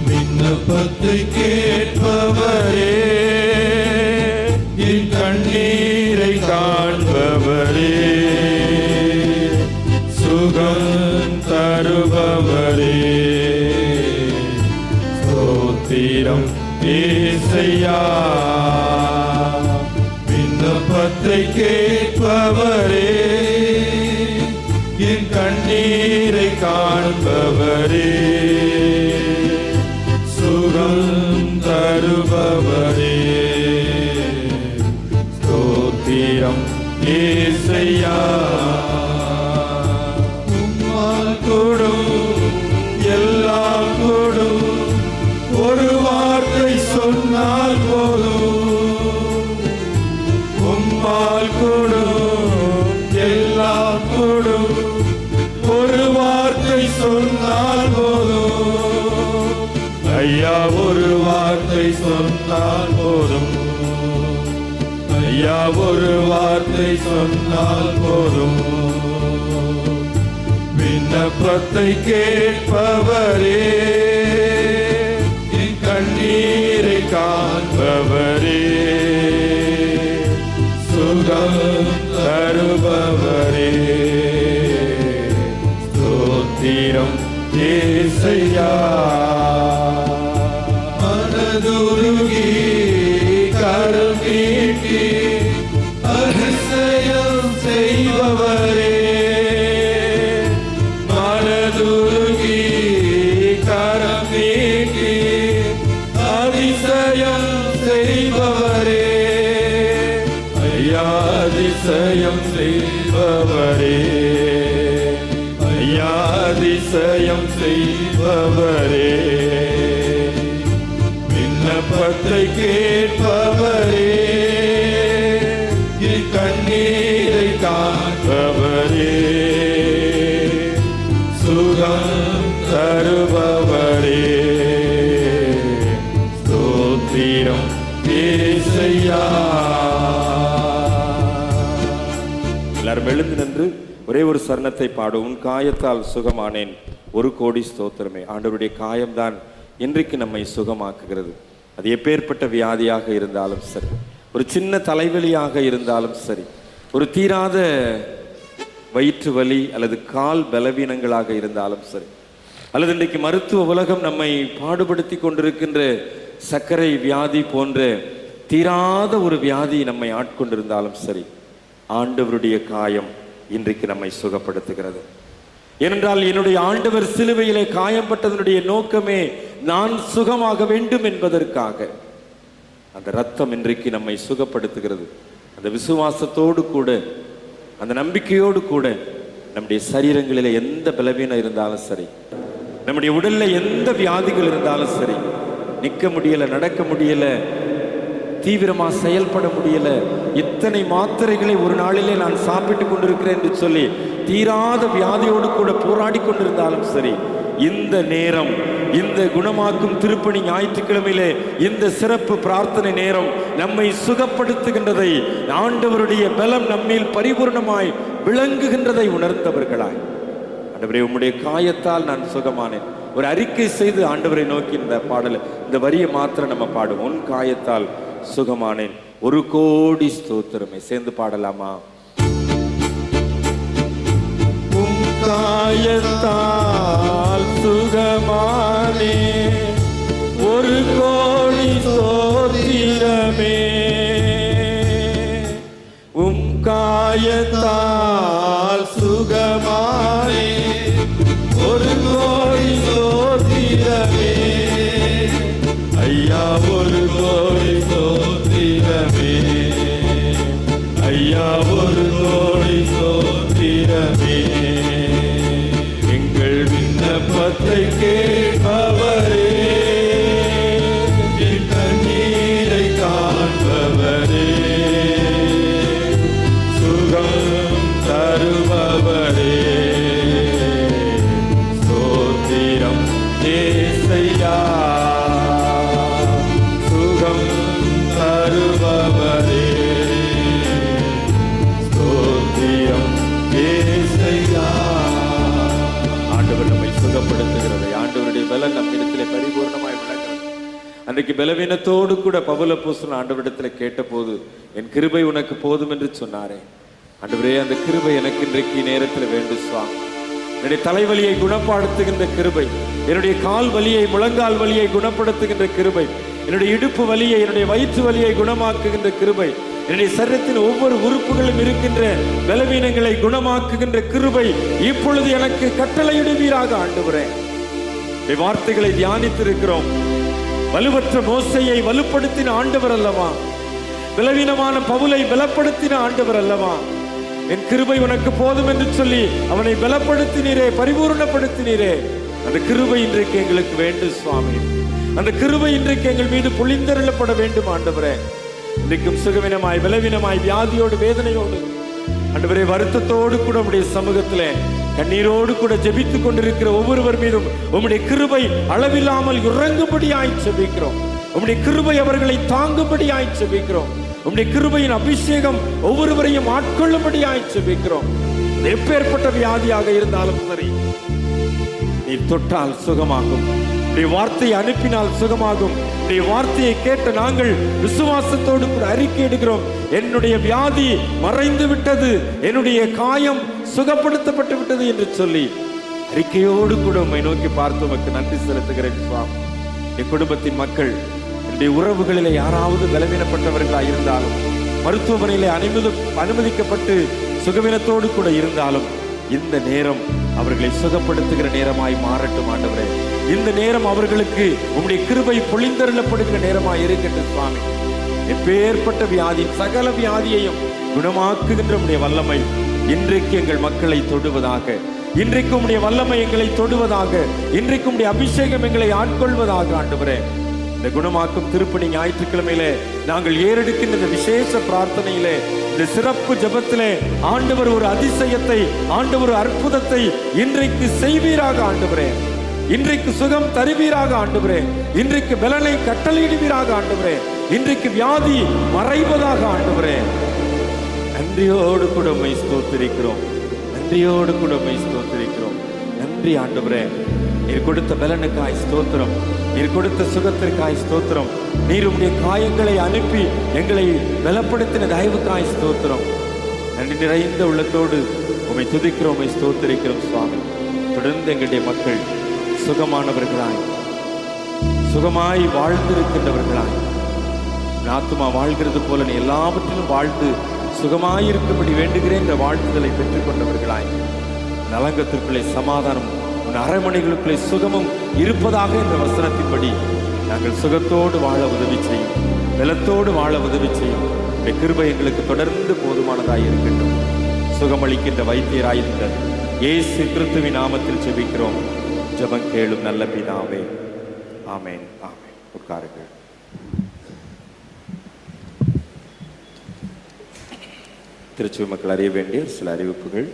விண்ணப்பத்தை கேட்பவரே, என் கண்ணீரை காண்பவரே, சுகம் தருபவரே, ஸ்தோத்திரம் ஏசையா. விண்ணப்பத்தை கேட்பவரே, என் கண்ணீரை காண்பவரே, சுகம் தருபவரே, ஸ்தோத்திரம் ஏசையா. உம்மால் கூடும் எல்லாம் கூடும், ஒரு வார்த்தை சொன்னால் போதும். உம்மால் கூடும் எல்லாம் கூடும், ஒரு வார்த்தை சொன்னால் போதும். ஐயா ஒரு வார்த்தை சொன்னால் போதும். ஐயா ஒரு வார்த்தை சொன்னால் போதும். விண்ணப்பத்தை கேட்பவரே, என் கண்ணீரை காண்பவரே, சுகம் தருபவரே, ஸ்தோத்திரம் ஏசையா. மனதுருகி கரம் நீட்டி அதிசயம் செய்பவரே, மனதுருகி கரம் நீட்டி அதிசயம் செய்பவரே, ஐயா அதிசயம் செய்பவரே, ஐயா அதிசயம் செய்பவரே, விண்ணப்பத்தை கேட்பவரே, என் கண்ணீரை காண்பவரே, சுகம் தருபவரே, ஸ்தோத்திரம் ஏசையா. எல்லாரும் எழுந்து நின்று ஒரே ஒரு சரணத்தை பாடும். உன் காயத்தால் சுகமானேன், ஒரு கோடி ஸ்தோத்திரமே. ஆண்டவருடைய காயம்தான் இன்றைக்கு நம்மை சுகமாக்குகிறது. அது எப்பேற்பட்ட வியாதியாக இருந்தாலும் சரி, ஒரு சின்ன தலைவலியாக இருந்தாலும் சரி, ஒரு தீராத வயிற்று வலி அல்லது கால் பலவீனங்களாக இருந்தாலும் சரி, அல்லது இன்றைக்கு மருத்துவ உலகம் நம்மை பாடுபடுத்தி கொண்டிருக்கின்ற சர்க்கரை வியாதி போன்ற தீராத ஒரு வியாதி நம்மை ஆட்கொண்டிருந்தாலும் சரி, ஆண்டவருடைய காயம் இன்றைக்கு நம்மை சுகப்படுத்துகிறது. ஏனென்றால் என்னுடைய ஆண்டவர் சிலுவையிலே காயம்பட்டதனுடைய நோக்கமே நான் சுகமாக வேண்டும் என்பதற்காக. அந்த இரத்தம் இன்றைக்கு நம்மை சுகப்படுத்துகிறது. அந்த விசுவாசத்தோடு கூட, அந்த நம்பிக்கையோடு கூட, நம்முடைய சரீரங்களில் எந்த பலவீனம் இருந்தாலும் சரி, நம்முடைய உடல்ல எந்த வியாதிகள் இருந்தாலும் சரி, நிற்க முடியல, நடக்க முடியல, தீவிரமா செயல்பட முடியல, இத்தனை மாத்திரைகளை ஒரு நாளிலே நான் சாப்பிட்டு கொண்டிருக்கிறேன் என்று சொல்லி தீராத வியாதியோடு கூட போராடி கொண்டிருந்தாலும் சரி, இந்த நேரம், இந்த குணமாக்கும் திருப்பணி ஞாயிற்றுக்கிழமையிலே இந்த சிறப்பு பிரார்த்தனை நேரம் நம்மை சுகப்படுத்துகின்றதை, ஆண்டவருடைய பலம் நம்மில் பரிபூர்ணமாய் விளங்குகின்றதை உணர்ந்தவர்களாய், ஆண்டவரே உம்முடைய காயத்தால் நான் சுகமானேன் ஒரு அறிக்கை செய்து ஆண்டவரை நோக்கி இந்த பாடல், இந்த வரியை மாத்திரம் நம்ம பாடுவோம். உன் காயத்தால் சுகமானேன், ஒரு கோடி ஸ்தோத்திரமே. சேர்ந்து பாடலாமா? உன் காயத்தால் சுகமானே, ஒரு கோடி ஸ்தோத்திரமே. உன் காயத்தால் சுகமானே, ஒரு கோடி ஸ்தோத்திரமே. ஐயா ஒரு கோடி ஸ்தோத்திரமே, ஐயா ஒரு கோடி ஸ்தோத்திரமே. எங்கள் விண்ணப்பத்தை கேட்பவரே, என் கண்ணீரை காண்பவரே, சுகம் தருபவரே, ஸ்தோத்திரம் ஏசையா. சுகம் தருபவரே, ஸ்தோத்திரம் ஏசையா. ஆண்டவர் நம்மை சுகப்படுத்துகிறது. ஆண்டவருடைய பலன் நம்மிடத்திலே பரிபூர்ணமாய் விளங்குகிறது. அன்றைக்கு பலவீனத்தோடு கூட பவுல் அப்போஸ்தலன் ஆண்டவரிடத்தில் கேட்டபோது, என் கிருபை உனக்கு போதும் என்று சொன்னாரே. ஆண்டவரே, அந்த கிருபை எனக்கு இன்றைக்கு நேரத்தில் வேண்டும் சுவாமி. என்னுடைய தலைவலியை குணப்படுத்துகின்ற கிருபை, என்னுடைய கால் வலியை, முழங்கால் வலியை குணப்படுத்துகின்ற கிருபை, என்னுடைய இடுப்பு வலியை, என்னுடைய வயிற்று வலியை குணமாக்குகின்ற கிருபை, என்னுடைய சரீரத்தின் ஒவ்வொரு உறுப்புகளும் இருக்கின்ற பலவீனங்களை குணமாக்குகின்ற கிருபை இப்பொழுது எனக்கு கட்டளையிடுவீராக ஆண்டவரே. வார்த்தைகளை தியானித்திருக்கிறோம். வலுவற்ற மோசையை வலுப்படுத்தின ஆண்டவர் அல்லவா? பலவீனமான பவுலை பலப்படுத்தின ஆண்டவர் அல்லவா? என் கிருபை உனக்கு போதும் என்று சொல்லி அவனை பலப்படுத்தினீரே, பரிபூர்ணப்படுத்தினீரே. அந்த கிருபை இன்றைக்கு எங்களுக்கு வேண்டும் சுவாமி. அந்த கிருபை இன்றைக்கு எங்கள் மீது பொழிந்தருளப்பட வேண்டும் ஆண்டவரே. இன்றைக்கும் சுகவீனமாய், பலவீனமாய், வியாதியோடு, வேதனையோடு ஆண்டவரே, வருத்தத்தோடு கூட உம்முடைய சமூகத்திலே கண்ணீரோடு கூட ஜெபித்துக் கொண்டிருக்கிற ஒவ்வொருவர் மீதும் உம்முடைய கிருபை அளவில்லாமல் இறங்கும்படியாய் ஜெபிக்கிறோம். உம்முடைய கிருபை அவர்களை தாங்கும்படியாய் ஜெபிக்கிறோம். உம்முடைய கிருபையின் அபிஷேகம் ஒவ்வொருவரையும் ஆட்கொள்ளும்படியாய் ஜெபிக்கிறோம். எப்பேற்பட்ட வியாதியாக இருந்தாலும் சரி, நீர் தொட்டால் சுகமாகும். நீ வார்த்தையை அனுப்பினால் சுகமாகும். நீ வார்த்தையை கேட்ட நாங்கள் விசுவாசத்தோடு கூட அறிக்கையிடுகிறோம், என்னுடைய வியாதி மறைந்து விட்டது, என்னுடைய காயம் சுகப்படுத்தப்பட்டு விட்டது என்று சொல்லி அறிக்கையோடு கூட உம்மை நோக்கி பார்த்து உமக்கு நன்றி செலுத்துகிறேன் சுவாமி. என் குடும்பத்தின் மக்கள், என்னுடைய உறவுகளிலே யாராவது பலவீனப்பட்டவர்களாக இருந்தாலும், மருத்துவமனையிலே அனுமதிக்கப்பட்டு சுகவீனத்தோடு கூட இருந்தாலும், இந்த நேரம் அவர்களை சுகப்படுத்துகிற நேரமாய் மாறட்டும் ஆண்டவரே. இந்த நேரம் அவர்களுக்கு உம்முடைய கிருபை பொழிந்தருளப்படுகிற நேரமாய் இருக்கட்டும் சுவாமி. எப்பேற்பட்ட வியாதி, சகல வியாதியையும் குணமாக்குகின்ற உம்முடைய வல்லமை இன்றைக்கு எங்கள் மக்களை தொடுவதாக. இன்றைக்கு உம்முடைய வல்லமை எங்களை தொடுவதாக. இன்றைக்கு உம்முடைய அபிஷேகம் எங்களை ஆட்கொள்வதாக ஆண்டவரே. இந்த குணமாக்கும் திருப்பணி ஞாயிற்றுக்கிழமையிலே நாங்கள் ஏறெடுக்கின்ற இந்த விசேஷ பிரார்த்தனையிலே, இந்த சிறப்பு ஜெபத்திலே ஆண்டவர் ஒரு அதிசயத்தை, ஆண்டவர் ஒரு அற்புதத்தை இன்றைக்கு செய்வீராக ஆண்டவரே. இன்றைக்கு சுகம் தருவீராக ஆண்டவரே. இன்றைக்கு பலனை கட்டளையிடுவீராக ஆண்டவரே. இன்றைக்கு வியாதி மறைவதாக ஆண்டவரே. நன்றியோடு கூட உம்மை ஸ்தோத்திரிக்கிறோம். நன்றியோடு கூட உம்மை ஸ்தோத்திரிக்கிறோம். நன்றி ஆண்டவரே. நீர் கொடுத்த பலனுக்காய் ஸ்தோத்திரம். நீர் கொடுத்த சுகத்திற்காய் ஸ்தோத்திரம். நீர் உம்முடைய காயங்களை அனுப்பி எங்களை பலப்படுத்தின தயவுக்காய் ஸ்தோத்திரம். நன்றி நிறைந்த உள்ளத்தோடு உம்மை துதிக்கிறோம், உம்மை ஸ்தோத்திரிக்கிறோம் சுவாமி. தொடர்ந்து எங்களுடைய மக்கள் சுகமானவர்களாய், சுகமாய் வாழ்ந்திருக்கின்றவர்களாய், ஆத்துமா வாழ்கிறது போல நீ எல்லாவற்றிலும் வாழ்ந்து சுகமாயிருக்கும்படி வேண்டுகிறேன் என்ற வாழ்த்துதலை பெற்றுக் கொண்டவர்களாய், நலங்கத்திற்குள்ளே சமாதானம், அரண்மனைகளுக்குள்ளே சுகமும் இருப்பதாக என்ற வசனத்தின்படி நாங்கள் சுகத்தோடு வாழ உதவி செய்யும், பலத்தோடு வாழ உதவி செய்யும். இந்த கிருபை எங்களுக்கு தொடர்ந்து போதுமானதாய் இருக்கட்டும். சுகமளிக்கின்ற வைத்தியராயிருந்த இயேசு கிறிஸ்துவின் நாமத்தில் ஜெபிக்கிறோம். ஜெபம் கேளும் நல்ல பிதாவே. ஆமென். ஆமென். உட்காருங்கள். திருச்சி மக்கள் அறிய வேண்டிய சில அறிவிப்புகள்.